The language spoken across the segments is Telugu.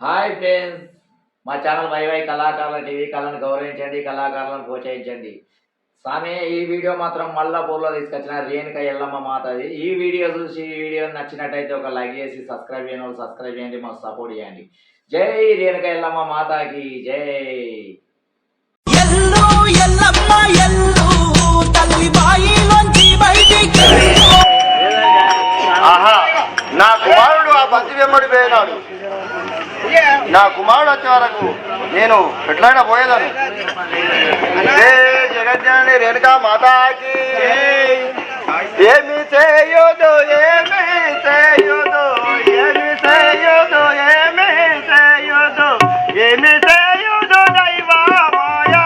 హాయ్ ఫ్రెండ్స్, మా ఛానల్ వైవై కళాకారుల టీవీ కళను గౌరవించండి, కళాకారులను ప్రోత్సహించండి. స్వామి, ఈ వీడియో మాత్రం మల్లాపూర్లో తీసుకొచ్చిన రేణుక ఎల్లమ్మ మాతది. ఈ వీడియో చూసి ఈ వీడియో నచ్చినట్టయితే ఒక లైక్ చేసి సబ్స్క్రైబ్ చేయని వాళ్ళు సబ్స్క్రైబ్ చేయండి, మాకు సపోర్ట్ చేయండి. జై రేణుక ఎల్లమ్మ మాతాకి జై. నా కుమారుడు ఆ బంతి వెంబడి పోయినాడు. నా కుమారుడు వచ్చే వరకు నేను ఎట్లయినా పోయేదాను. జగజ్జనని రేణుకా మాతాకి ఏమి చేయదు ఏమి చేయదు ఏమి చేయదు ఏమి చేయదు ఏమి చేయదు దైవ మాయా.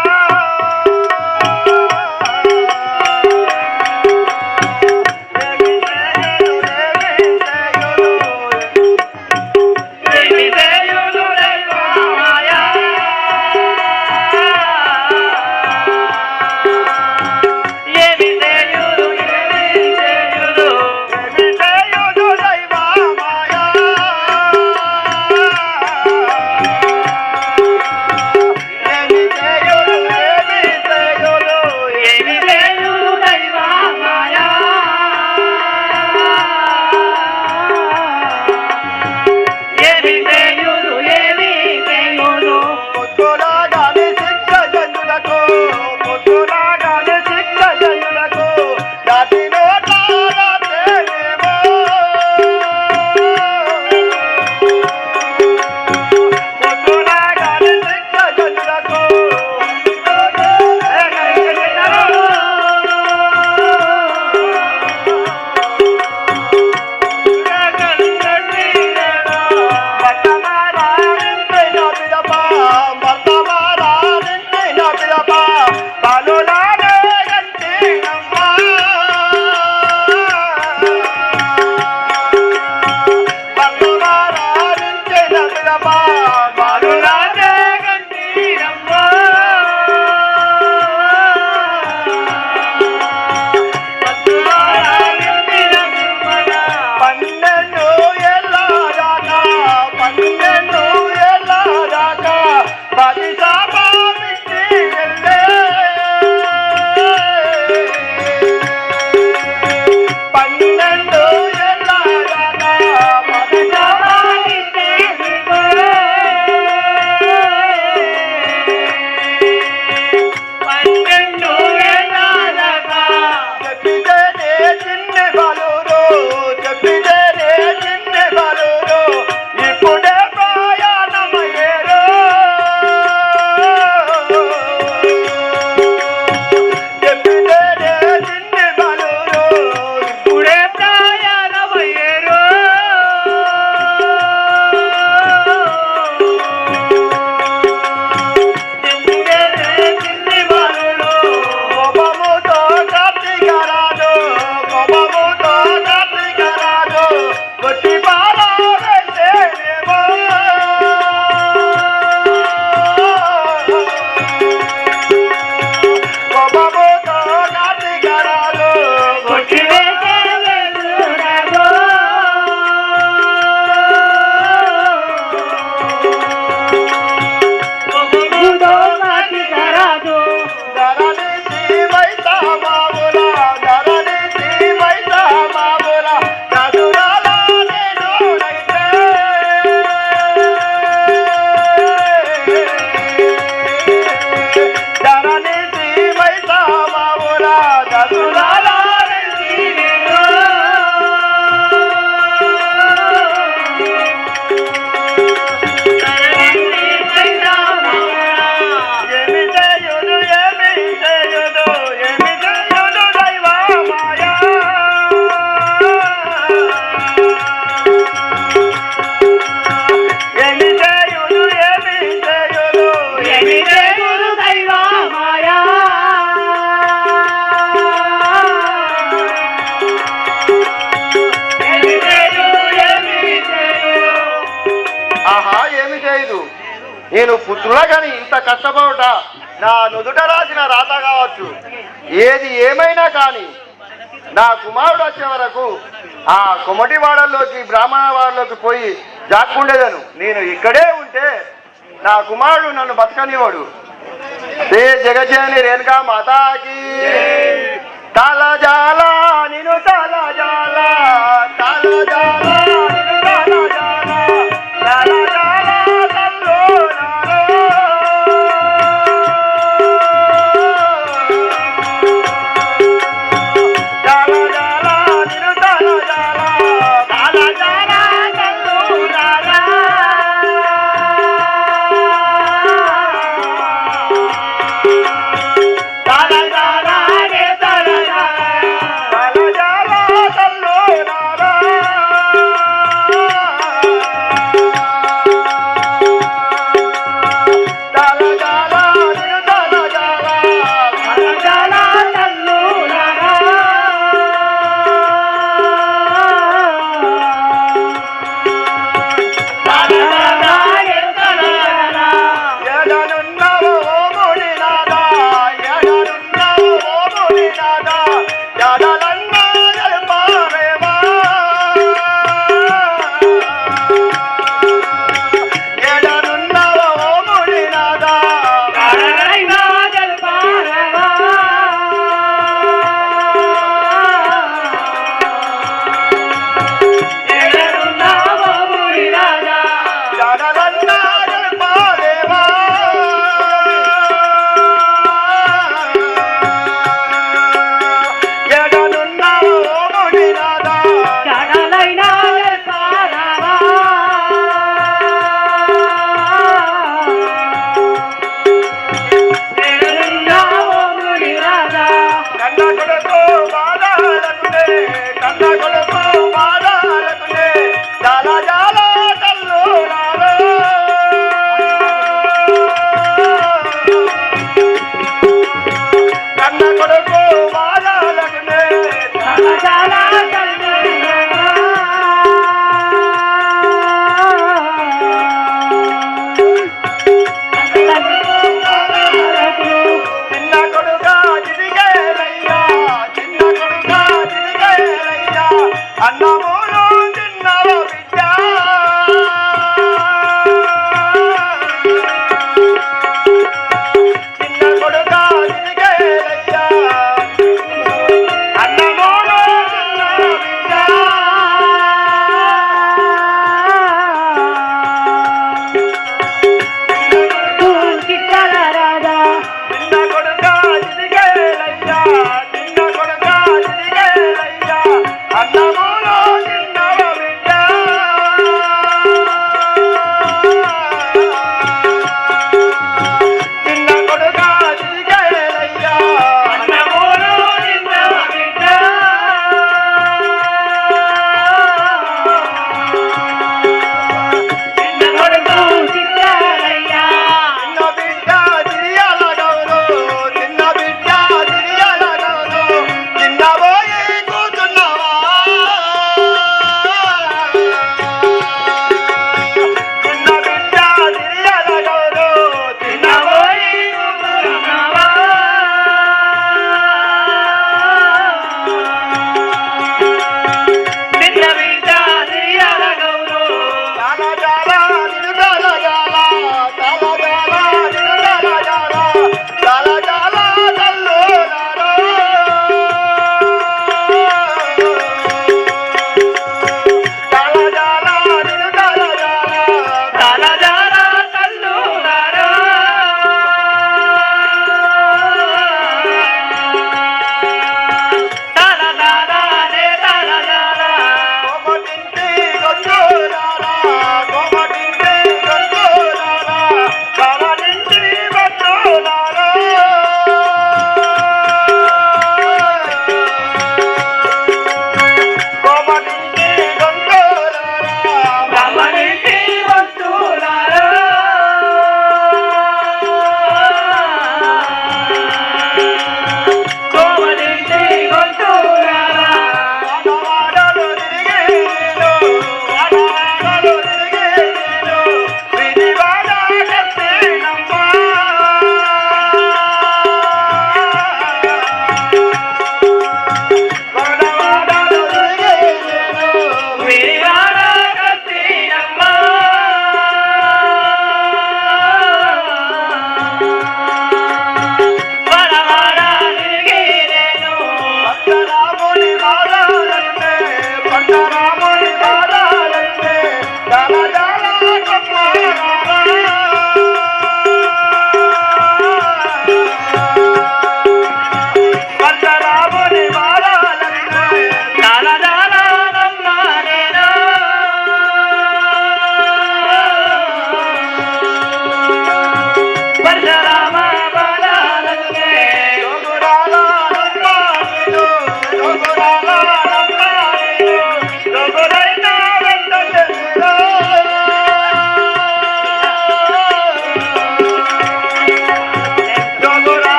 నేను పుత్రులా కానీ ఇంత కష్టపడుట నా నుదుట రాసిన రాత కావచ్చు. ఏది ఏమైనా కానీ నా కుమారుడు వచ్చే వరకు ఆ కొమటి వాడల్లోకి బ్రాహ్మణ వాడలోకి పోయి జాక్కుండేదను. నేను ఇక్కడే ఉంటే నా కుమారుడు నన్ను బతకనివాడు. శ్రీ జగజ్జనని రేణుకా మాతాకి తలజాల నిన్ను తలజాల తలజాల నిన్ను తలజాల తలజాల తల్లో తలజాల నిన్ను తలజాల తలజాల తల్లో అన్నమూలో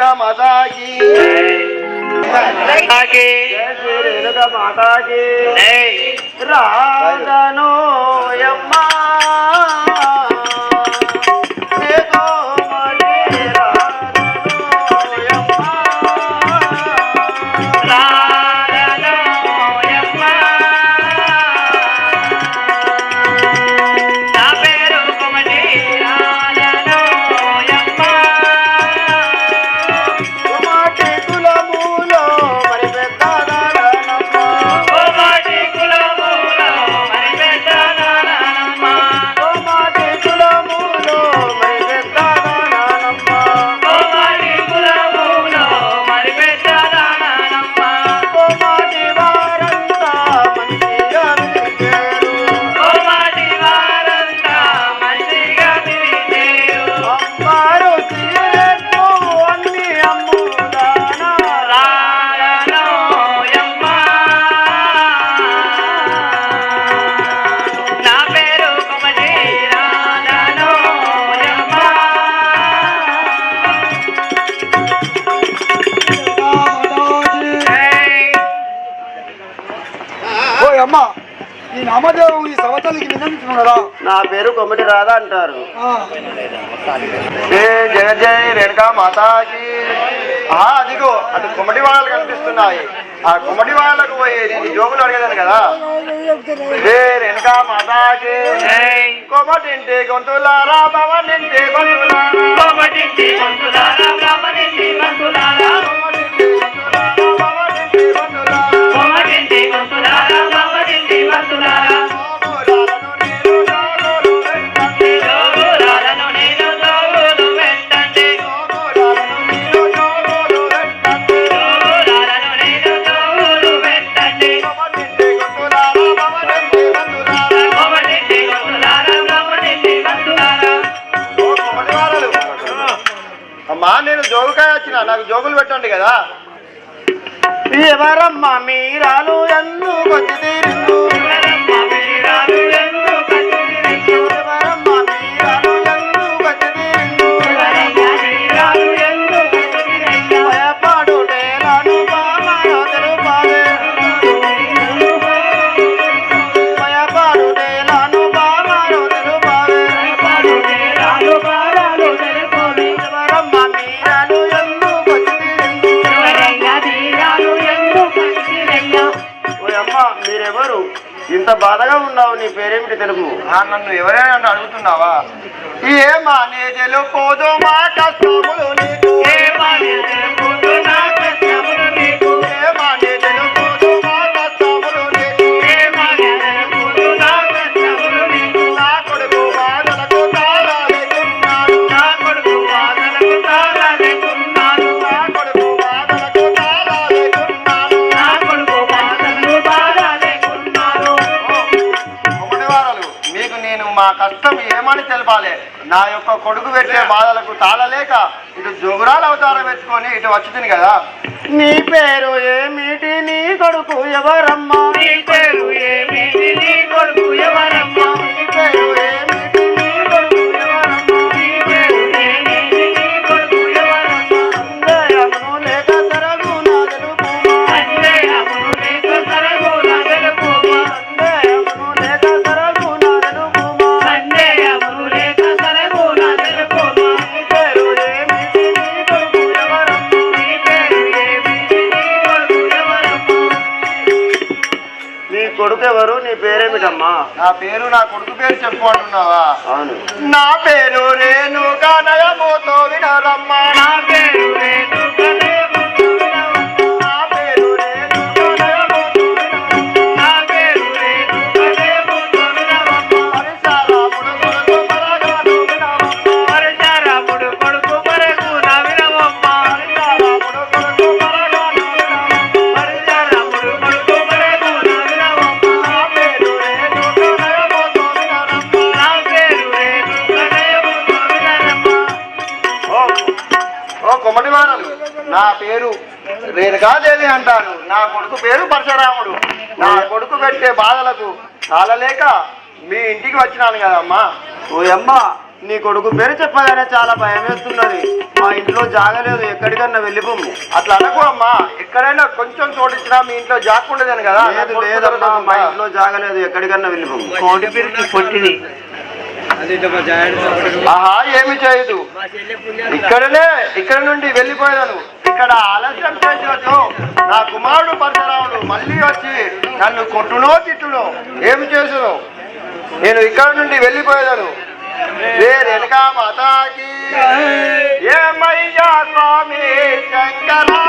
రేణుకా మాతాకి రేణుకా మాతాకి రాధనో యమ్మా అమ్మా ఈ నామదేవం ఈ సంవత్సరానికి నిందించుకున్నారా? నా పేరు కొమ్మటి రాధా అంటారు. జయ జయ రేణుకా మాతాకి. అదిగో అటు కొమ్మటి వాళ్ళు కనిపిస్తున్నాయి. ఆ కొమ్మటి వాళ్ళకు పోయేది నీ జోబులు అడిగేదాను కదా. రేణుకా మాతాకి. కొమ్మటింటి గొంతులారా బావనింటి గొంతులారా కొమ్మటింటి గొంతులారా బావనింటి గొంతులారా బావనింటి గొంతులారా కొమ్మటింటి గొంతులారా బావనింటి గొంతులారా అమ్మా నేను జోగుకాయ వచ్చిన నాకు జోగులు పెట్టండి కదా. ఎవరమ్మా మీరాలు ఎందుకు వచ్చి తీరిందు ఎవరమ్మా మీరాలు ఎందుకు వచ్చి తీరిందు భయపడుటేలను బామరో తెలుపావే భయపడుటేలను బామరో తెలుపావే ఎవరమ్మా మీరాలు ఎందుకు వచ్చి తీరిందు. ఓయమ్మా మీరెవరు? ఇంత బాధగా ఉన్నావు, నీ పేరేమిటి తెలుపు? నన్ను ఎవరైనా అడుగుతున్నావా? ఏమా నే తెలుపోదు మా కష్టములు నీకు ఏమా నే తెలుపోదు మా కష్టములు నీకు నా కొడుకు బాధలకు తాళాలేకున్నాడు నా కొడుకు బాధలకు తాళాలేకున్నాడు మీకు నేను మా కష్టం ఏమని తెలపాలి? నా యొక్క కొడుకు పెట్టే బాధలకు తాళలేక ఇటు జోగురాలు అవతారం పెట్టుకొని ఇటు వచ్చింది కదా. నీ పేరు ఏమిటి నీ కొడుకు ఎవరమ్మా? నీ పేరు ఏమిటి నీ కొడుకు ఎవరమ్మా? నీ పేరు ఏమిటి నీ కొడుకు ఎవరమ్మా? నీ పేరు ఏమిటి నీ కొడుకు ఎవరమ్మా? సందేహమును లేక సరగు నా తెలుపుమా సందేహమును లేక సరగు నా తెలుపుమా సందేహమును లేక సరగు నా తెలుపుమా సందేహమును లేక సరగు నా తెలుపుమా నీ పేరు ఏమిటి నీ కొడుకు ఎవరమ్మా? నీ పేరు ఏమిటి నీ కొడుకు ఎవరమ్మా? నీ కొడుకు ఎవరు? నీ పేరేమిటమ్మా? నా పేరు నా కొడుకు పేరు చెప్పు అంటున్నావా? అవును. నా పేరు రేణుకా నయముతో వినరమ్మా నా పేరు రేణుకా నయముతో వినరమ్మా నా పేరు రేణుకా నయముతో వినరమ్మా నా పేరు రేణుకా నయముతో వినరమ్మా పరశురాముడు కొడుకు పరగాను వినరమ్మా పరశురాముడు కొడుకు పరగాను వినరమ్మా పరశురాముడు కొడుకు పరగాను వినరమ్మా పరశురాముడు కొడుకు పరగాను వినరమ్మా నా పేరు రేణుకా నయముతో వినరమ్మా నా పేరు రేణుకా నయముతో వినరమ్మా. ఓ కొమ్మటి వారలు, నా పేరు రేణుకాదేవి అంటాను. నా కొడుకు పేరు పరశురాముడు. నా కొడుకు పెట్టే బాధలకు తాళలేక మీ ఇంటికి వచ్చినాను కదమ్మా. ఓ అమ్మ నీ కొడుకు పేరు చెప్పగానే చాలా భయం వేస్తున్నది. మా ఇంట్లో జాగలేదు, ఎక్కడికన్నా వెళ్ళిపోము. అట్లా అనకు అమ్మా, ఎక్కడైనా కొంచెం చోటిచ్చినా మీ ఇంట్లో జాకుండదని కదా. లేదమ్మా, మా ఇంట్లో జాగలేదు, ఎక్కడికన్నా వెళ్ళిపోము. కోడి పిరికి పొట్టిది. ఆహా, ఏమి చేయదు, ఇక్కడ నుండి వెళ్ళిపోయాను. ఇక్కడ ఆలస్యం చేసేవచ్చు. నా కుమారుడు పరశురాముడు మళ్ళీ వచ్చి నన్ను కొట్టునో తిట్టునో ఏమి చేసును. నేను ఇక్కడ నుండి వెళ్ళిపోయాను. వెనక మాతాకి ఏమయ్యా స్వామి శంకరా.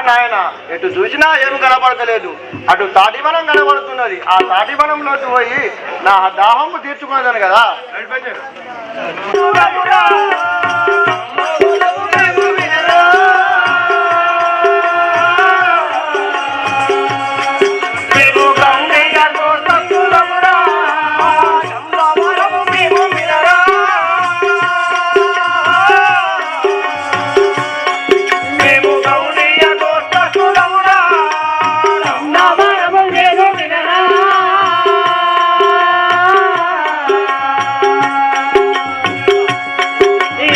నాయన ఎటు చూసినా ఏమి కనబడతలేదు. అటు తాటివనం కనబడుతున్నది. ఆ తాటివనంలోకి పోయి నా దాహము తీర్చుకునేదాను కదా. ఏ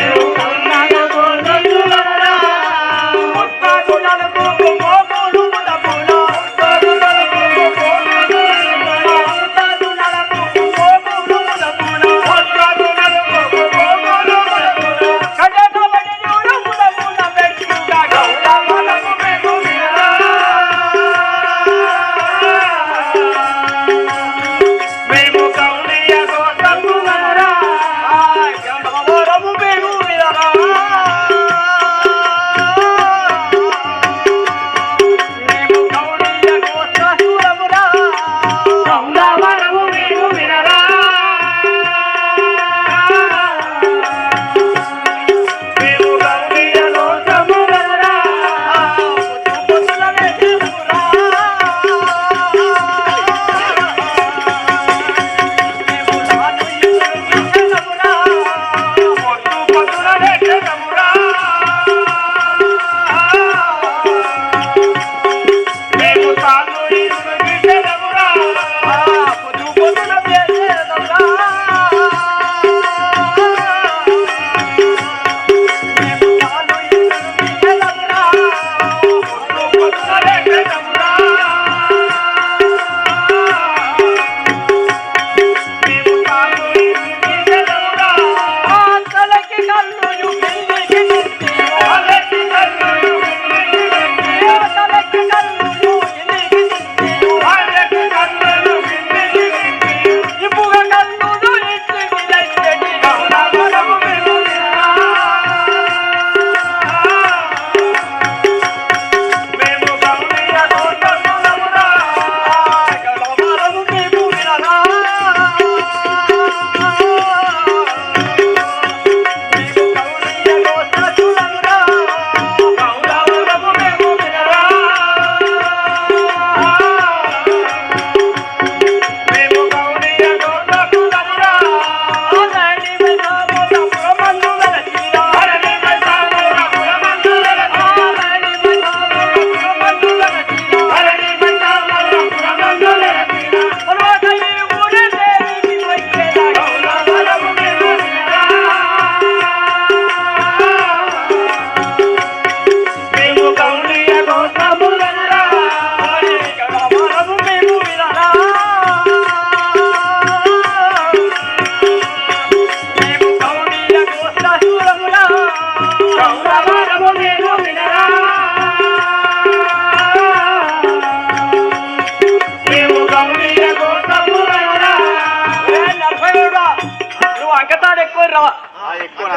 ఎక్కువ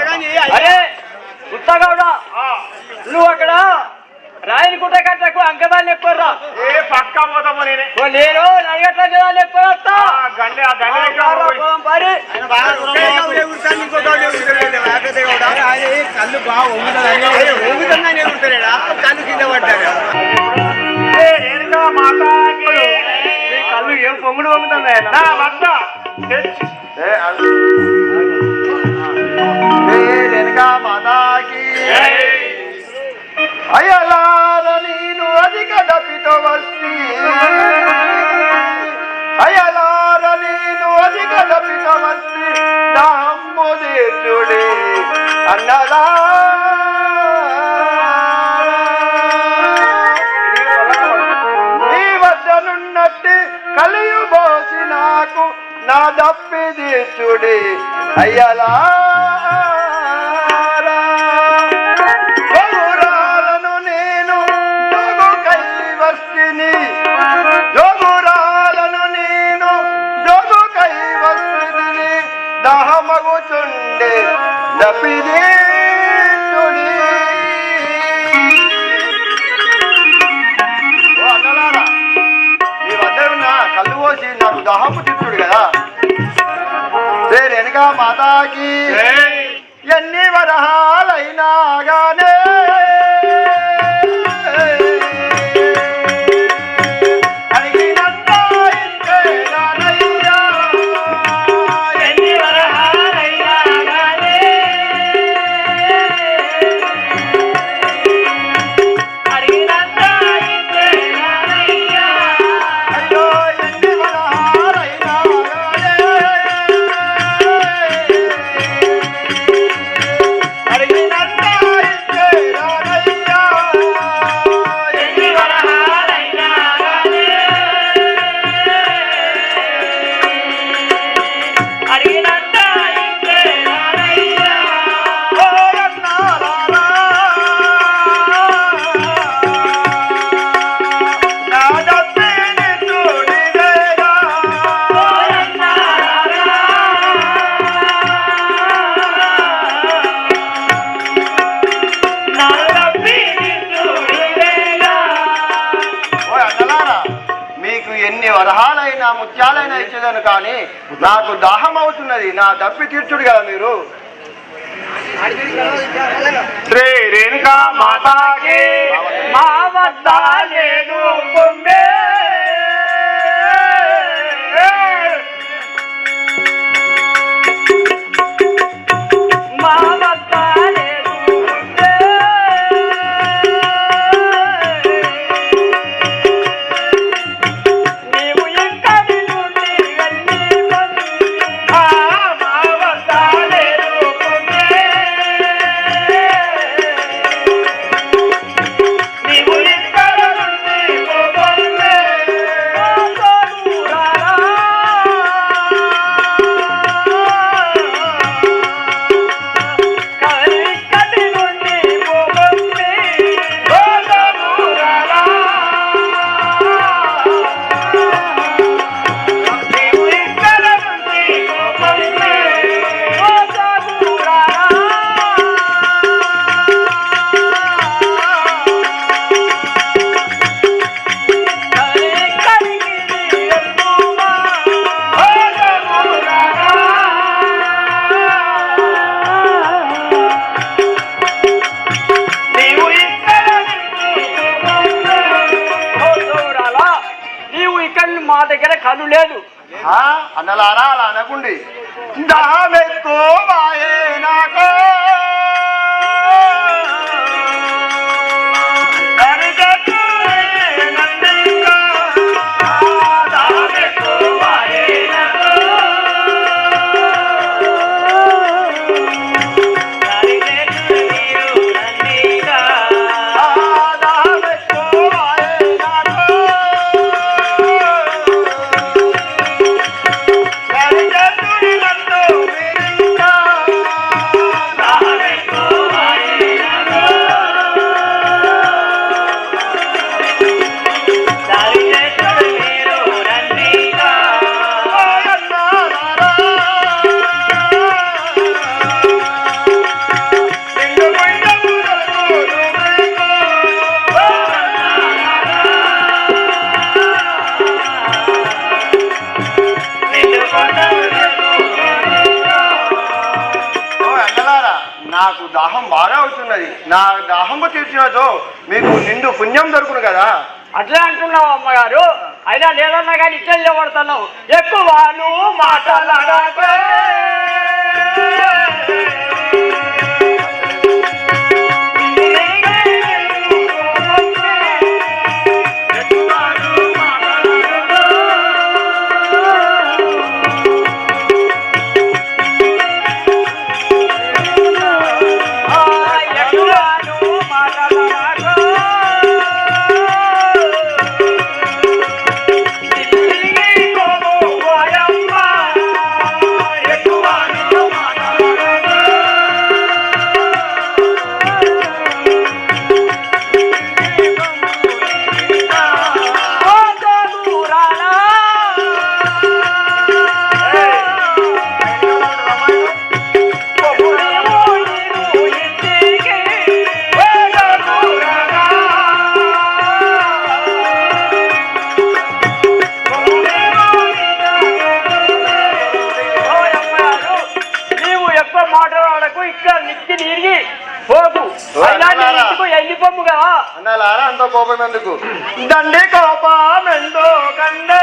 అరే ఉత్తగౌడ నువ్వు అక్కడ రాయని కుట్ట కట్టకు అంకదాన్ని ఎక్కువ ఏ పక్క పోతామో నేనే నేను నడిగట్ల జనాలు ఎక్కువ వస్తా మరి కళ్ళు బాగా కళ్ళు కింద పడ్డాడు కళ్ళు ఏం పొంగుడు పొంగుతున్నాయా మాతాకి అయ్యలార నేను అధిక డబ్బితో వస్తి అయ్యలార నేను అధిక డబ్బితో వస్తి నా అమ్ముదేశుడే అన్నలా నీ వద్దనున్నట్టు కలియు పోసి నాకు నా దప్పి తీర్చుడే అయ్యలా దహమగుచుండే దపిదేశుడి అన్నలారా మీ వద్ద ఉన్న కళ్ళు పోసి నాకు దహము తిట్టుడు కదా వెనుక మాతాకి ఎన్ని వరహాలైనా గానే వరహాలైనా ముత్యాలైనా ఇచ్చేదాను కానీ నాకు దాహం అవుతున్నది నా దప్పి తీర్చుడు కదా మీరు శ్రీ రేణుకా మాతాకి మా వద్ద లేదు బొమ్మే మా వద్ద లేదు బొమ్మే నీవు ఇక్కడి నుండి వెళ్ళి మా వద్ద లేదు బొమ్మే నీవు ఇక్కడ నుండి బొమ్మే ఇక్కడి నుండి బొమ్మే నీవు ఇక్కడ నుండి బొమ్మే నీవు ఇక్కడ మా దగ్గర కళ్ళు లేదు అన్నలారా అలా అనకుండి దాహం ఎక్కువాయే నాకు దాహం నాకు దాహం బాగా అవుతున్నది. నా దాహంపు తీర్చినచో మీకు నిండు పుణ్యం దొరుకును కదా. అట్లా అంటున్నావు అమ్మగారు. అయినా లేదన్నా కానీ ఇచ్చే పడుతున్నావు. ఎక్కువ నువ్వు మాట్లాడాలి. అన్నారా అంత కోపం ఎందుకు? దండి కోపం ఎందో కండే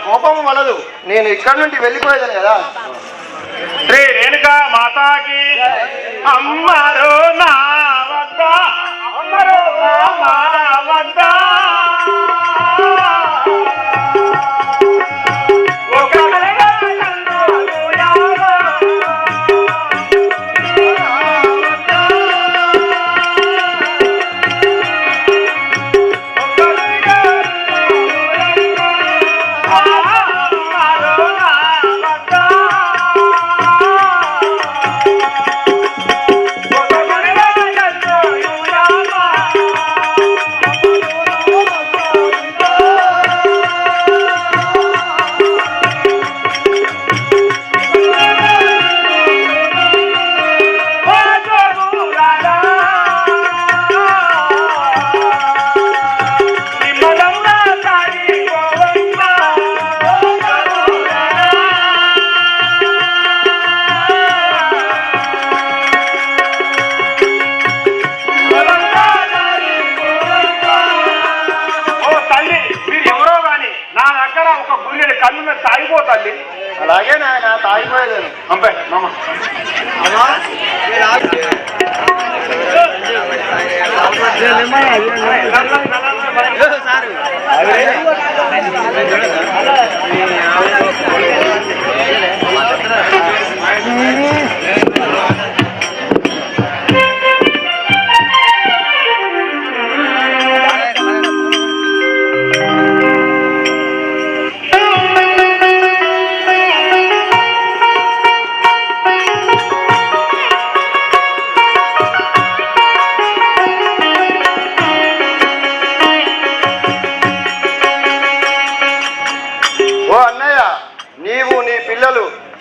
కోపం వలదు. నేను ఇక్కడ నుండి వెళ్ళిపోయేదాను కదా. శ్రీ రేణుకా మాతాకి అమ్మరు నా వద్ద అమ్మరు మా వద్ద తాగిపోతాండి. అలాగే నాయన తాగిపోయేదాను. అంబాయి మామ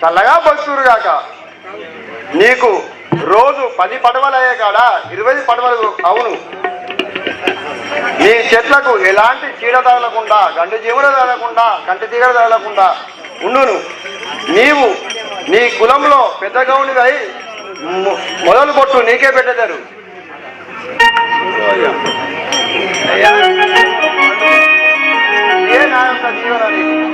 చల్లగా బతుకురుగాక. నీకు రోజు 10 పడవలయ్యే కాడ 20 పడవలు అవును. నీ చెట్లకు ఎలాంటి చీడ తగలకుండా, గండు జీవులు తగలకుండా, కంటి తీగలు తగలకుండా ఉండును. నీవు నీ కులంలో పెద్ద గౌనివై మొదలు కొట్టు, నీకే పెట్టేదారు. ఏ నా యొక్క జీవన నీకు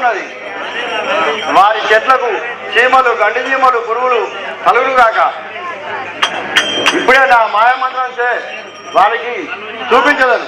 కలుగుతున్నది. వారి చెట్లకు చీమలు, గండి చీమలు, పురుగులు కలుగుగాక. ఇప్పుడే నా మాయమంత్రం వారికి చూపించదను.